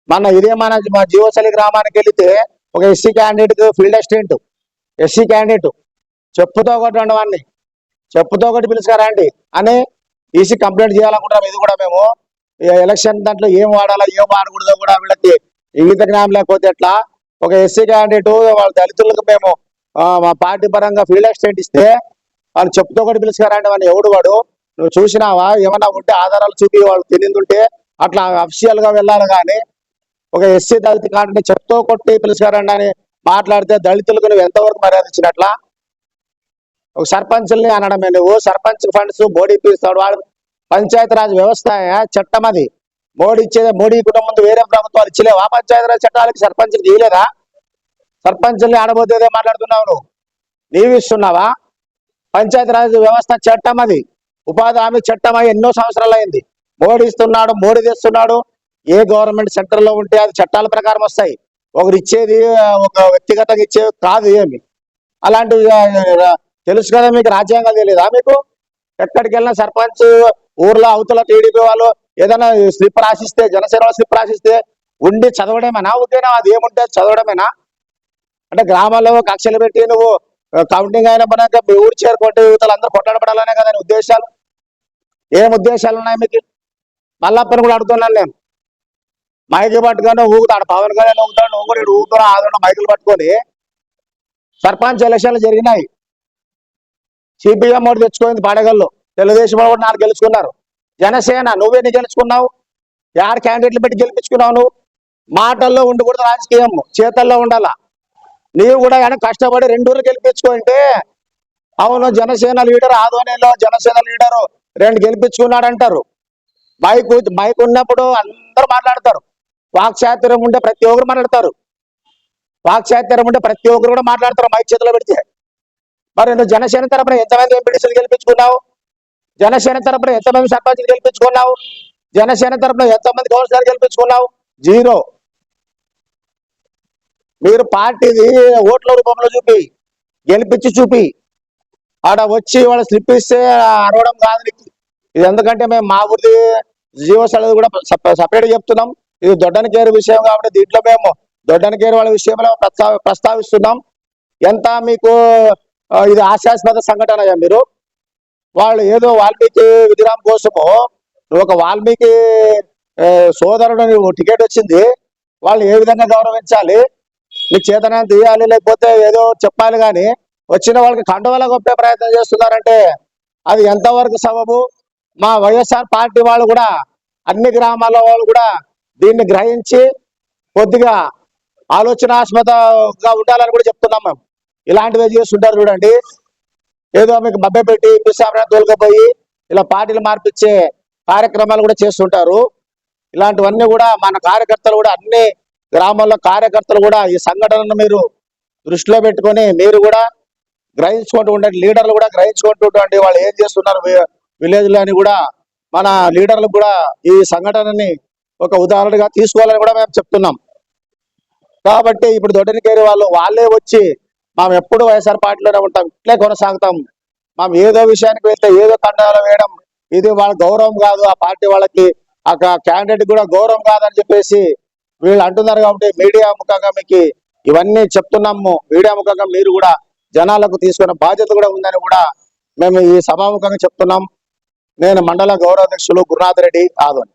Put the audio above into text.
మన ఇదే మా జీవోసలి గ్రామానికి వెళితే ఒక SC candidate field assistant SC candidate చెప్పుతో కొట్టండి వాడిని, చెప్పుతో కొట్టి పిలుచుకారా అండి అని ఈసీ కంప్లైంట్ చేయాలనుకుంటాం. ఇది కూడా మేము ఎలక్షన్ దాంట్లో ఏం వాడాలో ఏం వాడకూడదో కూడా వీళ్ళకి ఇంగిత జ్ఞానం లేకపోతే ఎట్లా. ఒక ఎస్సీ క్యాండిడేట్ వాళ్ళ దళితులకు మేము మా పార్టీ పరంగా ఫీల్డ్ అసిస్టెంట్ ఇస్తే వాళ్ళు చెప్పుతో కూడా పిలుచుకారా అండి. వాడిని ఎవడు వాడు, నువ్వు చూసినావా, ఏమన్నా ఉంటే ఆధారాలు చూపి వాళ్ళు తెలియదుంటే అట్లా అఫిషియల్ గా వెళ్ళాలి. కానీ ఒక ఎస్సీ దళిత కాంటే చెప్తూ కొట్టి పిలుచుకారండి అని మాట్లాడితే దళితులకు నువ్వు ఎంతవరకు మర్యాద ఇచ్చినట్లా. ఒక సర్పంచుల్ని అనడమే, నువ్వు సర్పంచ్ ఫండ్స్ మోడీ ఇస్తాడు, వాడు పంచాయతీరాజ్ వ్యవస్థ చట్టం అది. మోడీ ఇచ్చేదే, మోడీ కుటుంబం ముందు వేరే ప్రభుత్వాలు ఇచ్చలేవా పంచాయతీరాజ్ చట్టాలకి? సర్పంచ్కి తీయలేదా? సర్పంచుల్ని ఆడబోతే మాట్లాడుతున్నావు నువ్వు, నీవు ఇస్తున్నావా? పంచాయతీరాజ్ వ్యవస్థ చట్టం అది, ఉపాధి హామీ చట్టం అయి ఎన్నో సంవత్సరాలు అయింది. మోడీ ఇస్తున్నాడు, మోడీ తెస్తున్నాడు. ఏ గవర్నమెంట్ సెంటర్ లో ఉంటే అది చట్టాల ప్రకారం వస్తాయి. ఒకరు ఇచ్చేది ఒక వ్యక్తిగతంగా ఇచ్చేది కాదు ఏమి. అలాంటివి తెలుసు కదా మీకు, రాజ్యాంగం తెలియదా మీకు? ఎక్కడికి వెళ్ళినా సర్పంచ్ ఊర్లో అవతల టీడీపీ వాళ్ళు ఏదైనా స్లిప్ రాసిస్తే, జనసేన స్లిప్ రాసిస్తే ఉండి చదవడమేనా? ఉద్దేనా అది ఏముంటే చదవడమేనా? అంటే గ్రామాల్లో కక్షలు పెట్టి నువ్వు కౌంటింగ్ అయిన పనాక మీ ఊరు చేరుకుంటే యువతలు అందరూ కొట్లాడబడాలనే కదా ఉద్దేశాలు. ఏం ఉద్దేశాలు ఉన్నాయి మీకు? మల్లప్పని కూడా అడుగుతున్నాను నేను. మైకి పట్టుకొని ఊగుతాడు, పవన్ కళ్యాణ్ ఊగుతాడు, ఊగుడు ఊగుతున్నా ఆదున్న మైకులు పట్టుకొని. సర్పంచ్ ఎలక్షన్లు జరిగినాయి, సిపిఎం ఓటు తెచ్చుకోయింది పాడగల్లో, తెలుగుదేశం కూడా 4 గెలుచుకున్నారు. జనసేన నువ్వెన్ని గెలుచుకున్నావు? 6 క్యాండిడేట్లు పెట్టి గెలిపించుకున్నావు. నువ్వు మాటల్లో ఉండకూడదు, రాజకీయం చేతల్లో ఉండాలా. నీవు కూడా కానీ కష్టపడి 2 ఊర్లు గెలిపించుకుంటే, అవును జనసేన లీడర్ ఆదోనిలో జనసేన లీడరు 2 గెలిపించుకున్నాడు అంటారు. మైక్ ఉన్నప్పుడు అందరూ మాట్లాడతారు. వాక్చాతుర్యం ఉంటే ప్రతి ఒక్కరు మాట్లాడతారు. వాక్చాతుర్యం ఉంటే ప్రతి ఒక్కరు కూడా మాట్లాడతారు మైక్ చేతిలో పెడితే. మరి నువ్వు జనసేన తరపున ఎంతమంది ఎంపీటీసీలు గెలిపించుకున్నావు? జనసేన తరపున ఎంతమంది సర్పంచ్లు గెలిపించుకున్నావు? జనసేన తరపున ఎంతమంది కౌన్సిలర్ గెలిపించుకున్నావు? 0. మీరు పార్టీది ఓట్ల రూపంలో చూపి, గెలిపించి చూపి, ఆడ వచ్చి వాడు స్లిప్ ఇస్తే అరవడం కాదు. ఇది ఎందుకంటే మేము మా ఊరిది జీవోసలి కూడా సపరేట్ చెప్తున్నాం. ఇది దొడ్డనకేరు విషయం కాబట్టి దీంట్లో మేము దొడ్డనకేరు వాళ్ళ విషయంలో ప్రస్తావిస్తున్నాం. ఎంత మీకు ఇది హాస్యాస్పద సంఘటన. మీరు వాళ్ళు ఏదో వాల్మీకి విధిరామ్ కోసము ఒక వాల్మీకి సోదరుడు టికెట్ వచ్చింది, వాళ్ళు ఏ విధంగా గౌరవించాలి, నీకు చేతన తీయాలి, లేకపోతే ఏదో చెప్పాలి. కానీ వచ్చిన వాళ్ళకి కండువల గొప్పే ప్రయత్నం చేస్తున్నారంటే అది ఎంతవరకు సబబు? మా వైఎస్ఆర్ పార్టీ వాళ్ళు కూడా అన్ని గ్రామాల వాళ్ళు కూడా దీన్ని గ్రహించి కొద్దిగా ఆలోచనాస్పదంగా ఉండాలని కూడా చెప్తున్నాం. మేము ఇలాంటివే చేస్తుంటారు చూడండి, ఏదో మీకు బబ్బె పెట్టి పిసాబ్ తోలుకపోయి ఇలా పార్టీలు మార్పిచ్చే కార్యక్రమాలు కూడా చేస్తుంటారు. ఇలాంటివన్నీ కూడా మన కార్యకర్తలు కూడా, అన్ని గ్రామాల్లో కార్యకర్తలు కూడా ఈ సంఘటనను మీరు దృష్టిలో పెట్టుకొని మీరు కూడా గ్రహించుకుంటూ ఉండండి. లీడర్లు కూడా గ్రహించుకుంటూ ఉండండి, వాళ్ళు ఏం చేస్తున్నారు విలేజ్ లో అని కూడా మన లీడర్లకు కూడా ఈ సంఘటనని ఒక ఉదాహరణగా తీసుకోవాలని కూడా మేము చెప్తున్నాం. కాబట్టి ఇప్పుడు దొడ్డనకేరి వాళ్ళే వచ్చి మేము ఎప్పుడు వైఎస్ఆర్ పార్టీలోనే ఉంటాం, ఇట్లే కొనసాగుతాం. మేము ఏదో విషయానికి వెళ్తే ఏదో కండాలు వేయడం ఇది వాళ్ళ గౌరవం కాదు, ఆ పార్టీ వాళ్ళకి ఆ క్యాండిడేట్ కూడా గౌరవం కాదని చెప్పేసి వీళ్ళు అంటున్నారు. కాబట్టి మీడియా ముఖంగా మీకు ఇవన్నీ చెప్తున్నాము. మీడియా ముఖంగా మీరు కూడా జనాలకు తీసుకునే బాధ్యత కూడా ఉందని కూడా మేము ఈ సభాముఖంగా చెప్తున్నాం. నేను మండల గౌరవాధ్యక్షులు గురునాథ్ రెడ్డి ఆదోని.